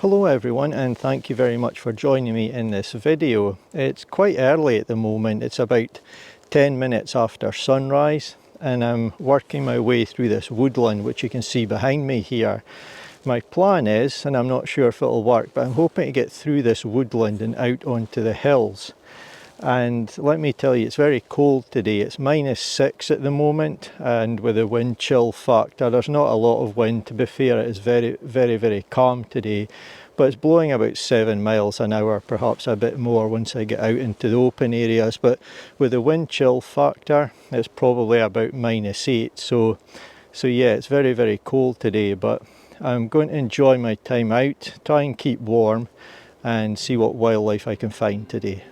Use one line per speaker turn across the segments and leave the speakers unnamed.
Hello everyone, and thank you very much for joining me in this video. It's quite early at the moment. It's about 10 minutes after sunrise and I'm working my way through this woodland which you can see behind me here. My plan is, and I'm not sure if it'll work, but I'm hoping to get through this woodland and out onto the hills. And let me tell you, it's very cold today. It's -6 at the moment, and with the wind chill factor, there's not a lot of wind. To be fair, it is very calm today, but it's blowing about 7 miles an hour, perhaps a bit more once I get out into the open areas. But with the wind chill factor, it's probably about -8. So yeah, it's very cold today, but I'm going to enjoy my time out, try and keep warm, and see what wildlife I can find today.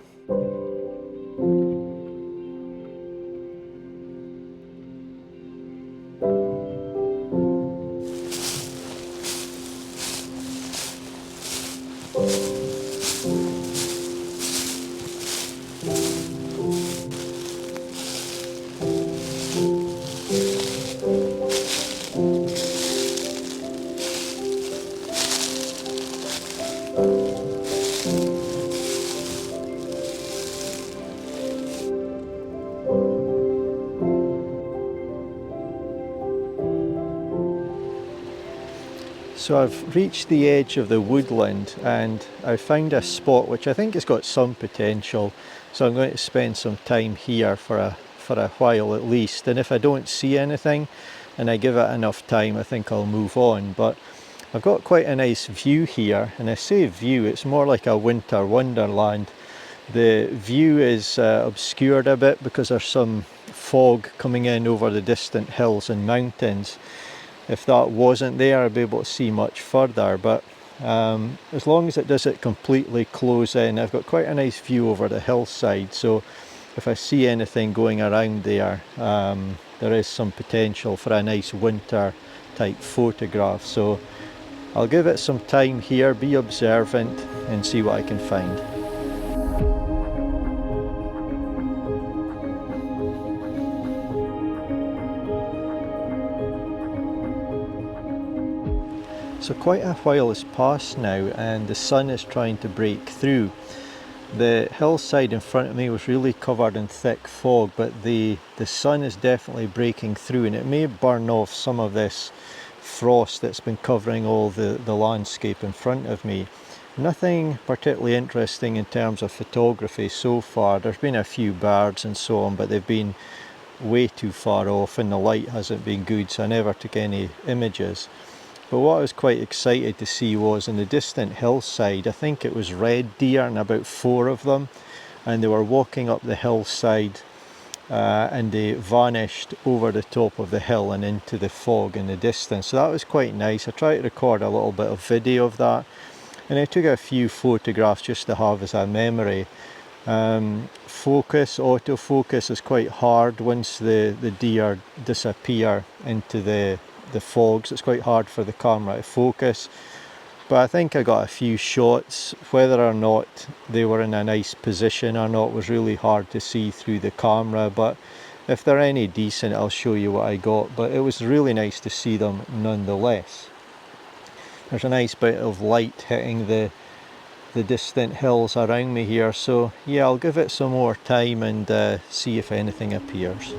So I've reached the edge of the woodland and I found a spot which I think has got some potential, so I'm going to spend some time here for a while at least, and if I don't see anything and I give it enough time, I think I'll move on. But I've got quite a nice view here, and I say view, it's more like a winter wonderland. The view is obscured a bit because there's some fog coming in over the distant hills and mountains. If that wasn't there, I'd be able to see much further, but as long as it doesn't completely close in, I've got quite a nice view over the hillside, so if I see anything going around there, there is some potential for a nice winter type photograph. So I'll give it some time here, be observant, and see what I can find. So quite a while has passed now and the sun is trying to break through. The hillside in front of me was really covered in thick fog, but the sun is definitely breaking through, and it may burn off some of this frost that's been covering all the landscape in front of me. Nothing particularly interesting in terms of photography so far. There's been a few birds and so on, but they've been way too far off and the light hasn't been good, so I never took any images. But what I was quite excited to see was in the distant hillside, I think it was red deer and about 4 of them, and they were walking up the hillside and they vanished over the top of the hill and into the fog in the distance. So that was quite nice. I tried to record a little bit of video of that, and I took a few photographs just to have as a memory. Autofocus is quite hard once the deer disappear into the fogs. It's quite hard for the camera to focus, but I think I got a few shots. Whether or not they were in a nice position or not was really hard to see through the camera, but if they're any decent, I'll show you what I got. But it was really nice to see them nonetheless. There's a nice bit of light hitting the distant hills around me here, so yeah, I'll give it some more time and see if anything appears.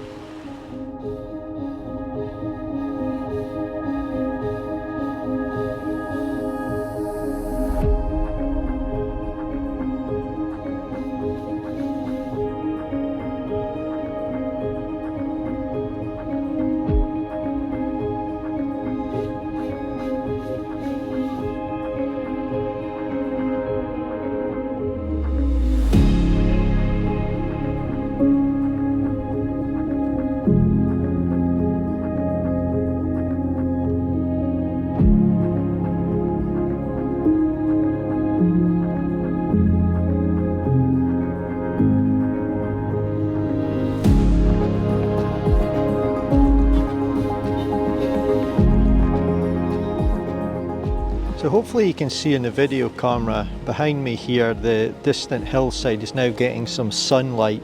So hopefully you can see in the video camera behind me here, the distant hillside is now getting some sunlight,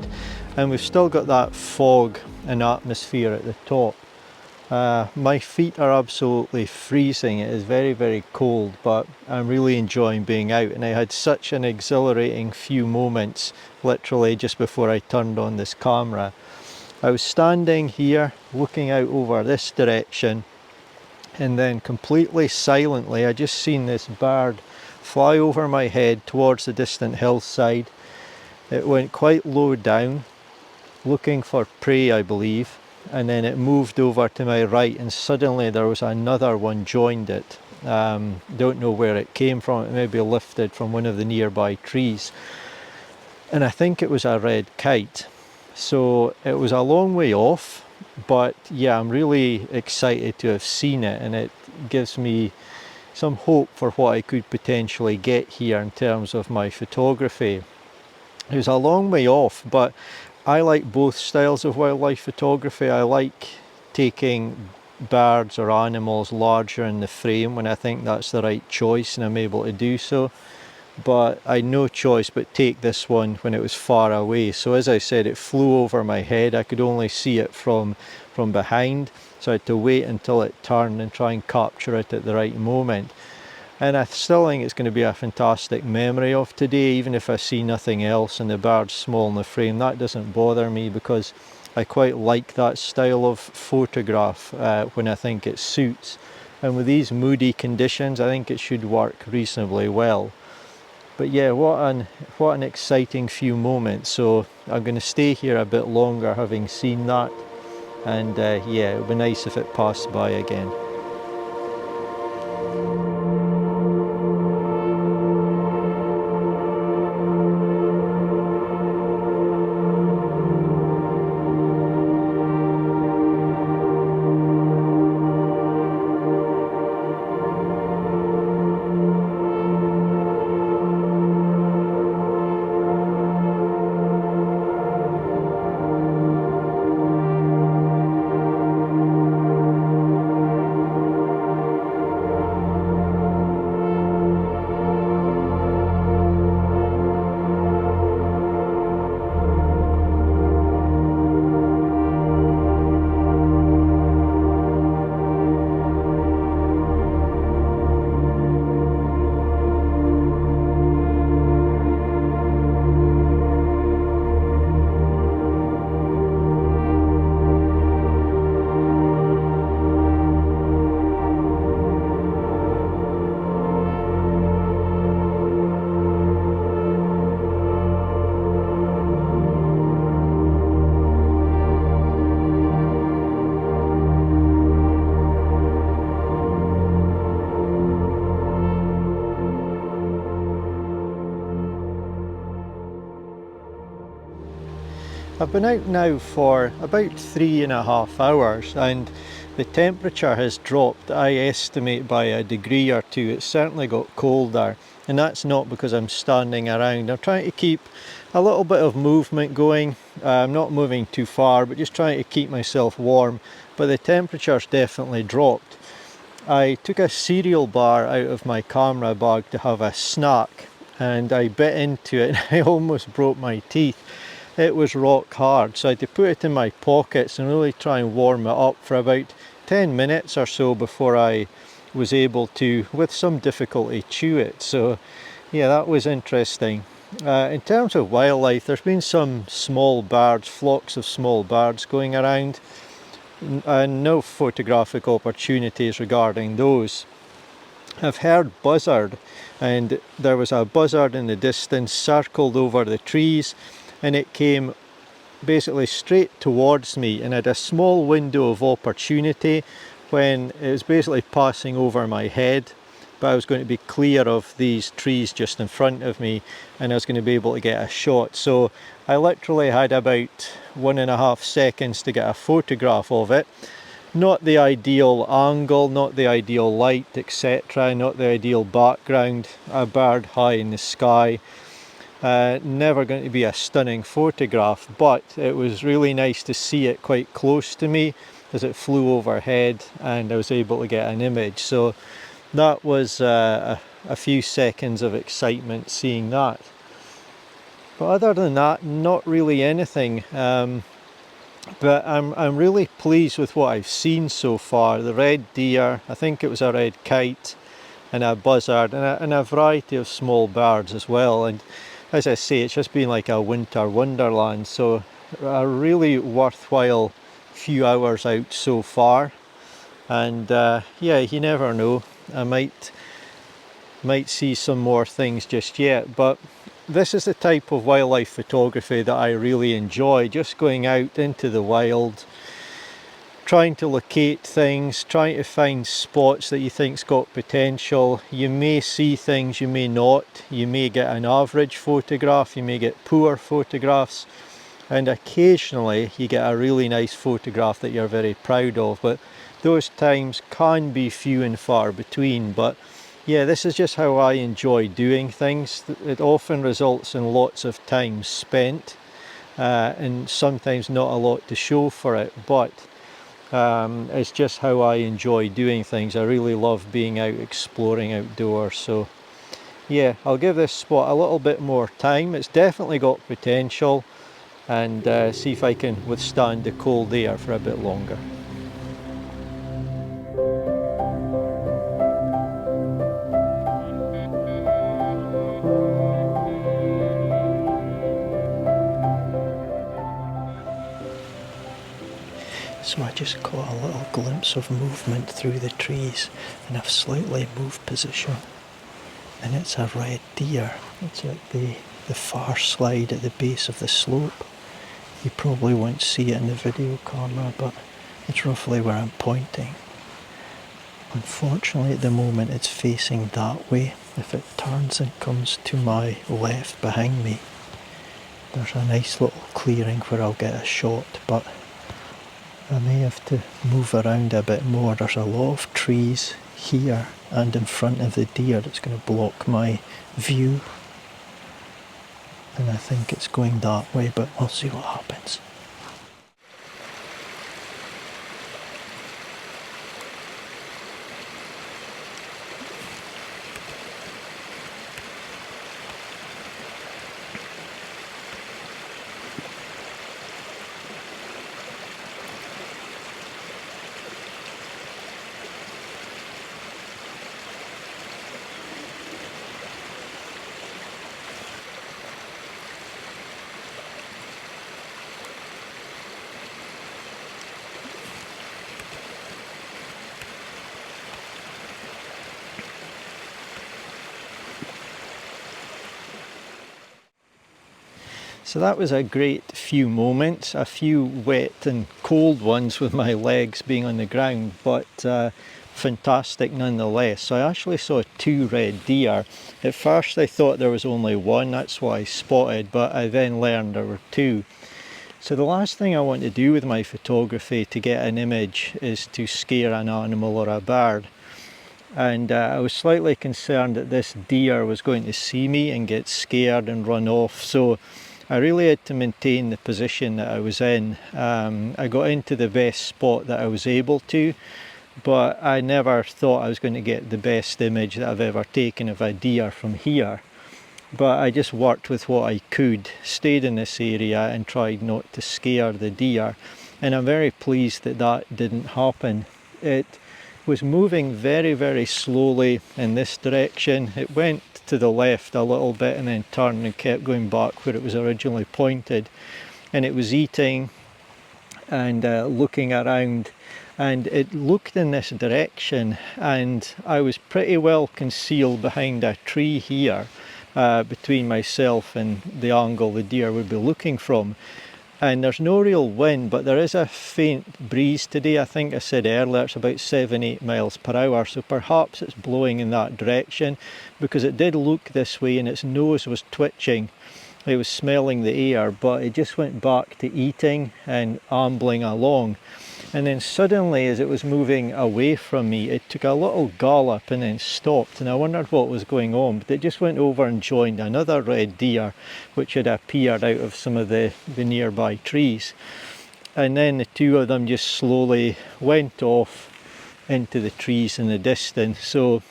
and we've still got that fog and atmosphere at the top. My feet are absolutely freezing. It is very, very cold, but I'm really enjoying being out, and I had such an exhilarating few moments literally just before I turned on this camera. I was standing here looking out over this direction, and then completely silently I just seen this bird fly over my head towards the distant hillside. It went quite low down, looking for prey, I believe, and then it moved over to my right, and suddenly there was another one joined it. Don't know where it came from. It may be lifted from one of the nearby trees, and I think it was a red kite. So it was a long way off, but yeah, I'm really excited to have seen it, and it gives me some hope for what I could potentially get here in terms of my photography. It was a long way off, but I like both styles of wildlife photography. I like taking birds or animals larger in the frame when I think that's the right choice and I'm able to do so. But I had no choice but take this one when it was far away. So as I said, it flew over my head. I could only see it from behind, so I had to wait until it turned and try and capture it at the right moment. And I still think it's going to be a fantastic memory of today, even if I see nothing else and the bird's small in the frame. That doesn't bother me because I quite like that style of photograph when I think it suits. And with these moody conditions, I think it should work reasonably well. But yeah, what an exciting few moments. So I'm going to stay here a bit longer having seen that, and yeah, it would be nice if it passed by again. I've been out now for about 3.5 hours, and the temperature has dropped, I estimate, by a degree or two. It's certainly got colder, and that's not because I'm standing around. I'm trying to keep a little bit of movement going. I'm not moving too far, but just trying to keep myself warm. But the temperature's definitely dropped. I took a cereal bar out of my camera bag to have a snack, and I bit into it and I almost broke my teeth. It was rock hard, so I had to put it in my pockets and really try and warm it up for about 10 minutes or so before I was able to, with some difficulty, chew it. So yeah, that was interesting. In terms of wildlife, there's been some small birds, flocks of small birds going around, and no photographic opportunities regarding those. I've heard buzzard, and there was a buzzard in the distance circled over the trees, and it came basically straight towards me and had a small window of opportunity when it was basically passing over my head, but I was going to be clear of these trees just in front of me and I was going to be able to get a shot. So I literally had about 1.5 seconds to get a photograph of it. Not the ideal angle, not the ideal light, etc., not the ideal background, a bird high in the sky. Never going to be a stunning photograph, but it was really nice to see it quite close to me as it flew overhead and I was able to get an image. So that was a few seconds of excitement seeing that. But other than that, not really anything. But I'm really pleased with what I've seen so far. The red deer, I think it was a red kite, and a buzzard, and a variety of small birds as well. And as I say, it's just been like a winter wonderland. So a really worthwhile few hours out so far. And yeah, you never know. I might see some more things just yet, but this is the type of wildlife photography that I really enjoy. Just going out into the wild, trying to locate things, trying to find spots that you think's got potential. You may see things, you may not. You may get an average photograph, you may get poor photographs, and occasionally you get a really nice photograph that you're very proud of, but those times can be few and far between. But yeah, this is just how I enjoy doing things. It often results in lots of time spent, and sometimes not a lot to show for it, but it's just how I enjoy doing things. I really love being out exploring outdoors. So yeah, I'll give this spot a little bit more time. It's definitely got potential, and see if I can withstand the cold air for a bit longer. So I just caught a little glimpse of movement through the trees, and I've slightly moved position, and it's a red deer. It's at the far slide at the base of the slope. You probably won't see it in the video camera, but it's roughly where I'm pointing. Unfortunately at the moment it's facing that way. If it turns and comes to my left behind me, there's a nice little clearing where I'll get a shot, but I may have to move around a bit more. There's a lot of trees here and in front of the deer that's going to block my view, and I think it's going that way, but we'll see what happens. So that was a great few moments, a few wet and cold ones with my legs being on the ground, but fantastic nonetheless. So I actually saw 2 red deer. At first I thought there was only 1, that's what I spotted, but I then learned there were 2. So the last thing I want to do with my photography to get an image is to scare an animal or a bird. And I was slightly concerned that this deer was going to see me and get scared and run off. So I really had to maintain the position that I was in. I got into the best spot that I was able to, but I never thought I was going to get the best image that I've ever taken of a deer from here. But I just worked with what I could, stayed in this area and tried not to scare the deer. And I'm very pleased that that didn't happen. It was moving very, very slowly in this direction. It went to the left a little bit and then turned and kept going back where it was originally pointed. And it was eating and looking around, and it looked in this direction, and I was pretty well concealed behind a tree here between myself and the angle the deer would be looking from. And there's no real wind, but there is a faint breeze today. I think I said earlier it's about 7-8 miles per hour, so perhaps it's blowing in that direction, because it did look this way and its nose was twitching. It was smelling the air, but it just went back to eating and ambling along. And then suddenly, as it was moving away from me, it took a little gallop and then stopped, and I wondered what was going on, but it just went over and joined another red deer which had appeared out of some of the nearby trees. And then the 2 of them just slowly went off into the trees in the distance. So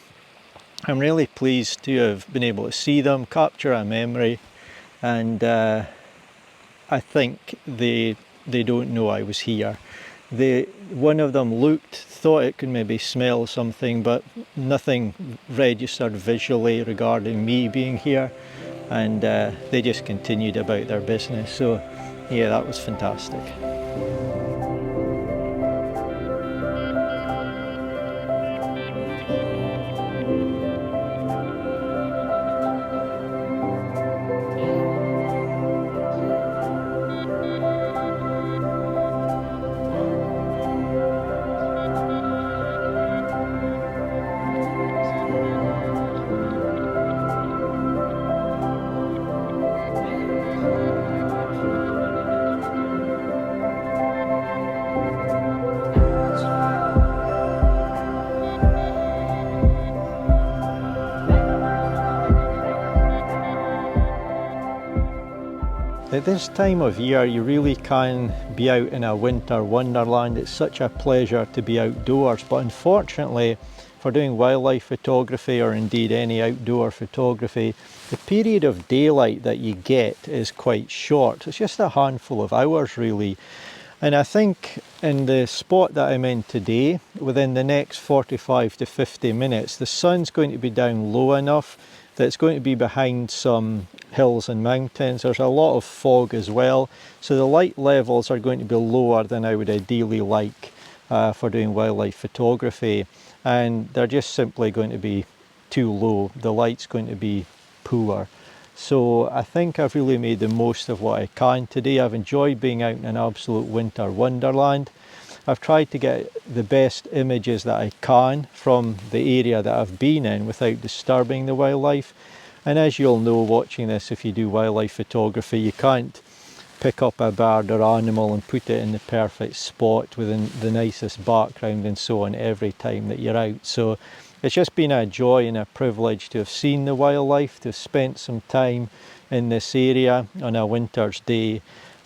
I'm really pleased to have been able to see them, capture a memory, and I think they they don't know I was here. One of them thought it could maybe smell something, but nothing registered visually regarding me being here, and they just continued about their business. So yeah, that was fantastic. At this time of year, you really can be out in a winter wonderland. It's such a pleasure to be outdoors, but unfortunately for doing wildlife photography, or indeed any outdoor photography, the period of daylight that you get is quite short. It's just a handful of hours really. And I think in the spot that I'm in today, within the next 45 to 50 minutes, the sun's going to be down low enough that it's going to be behind some hills and mountains. There's a lot of fog as well, so the light levels are going to be lower than I would ideally like for doing wildlife photography, and they're just simply going to be too low. The light's going to be poor. So I think I've really made the most of what I can today. I've enjoyed being out in an absolute winter wonderland. I've tried to get the best images that I can from the area that I've been in without disturbing the wildlife. And as you'll know watching this, if you do wildlife photography, you can't pick up a bird or animal and put it in the perfect spot within the nicest background and so on every time that you're out. So it's just been a joy and a privilege to have seen the wildlife, to have spent some time in this area on a winter's day.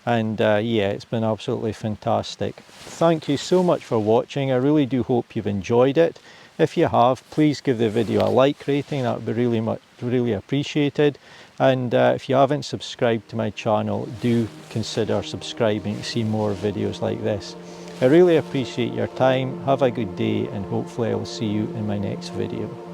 And yeah, it's been absolutely fantastic. Thank you so much for watching. I really do hope you've enjoyed it. If you have, please give the video a like rating. That would be really appreciated. And if you haven't subscribed to my channel, do consider subscribing to see more videos like this. I really appreciate your time. Have a good day, and hopefully I will see you in my next video.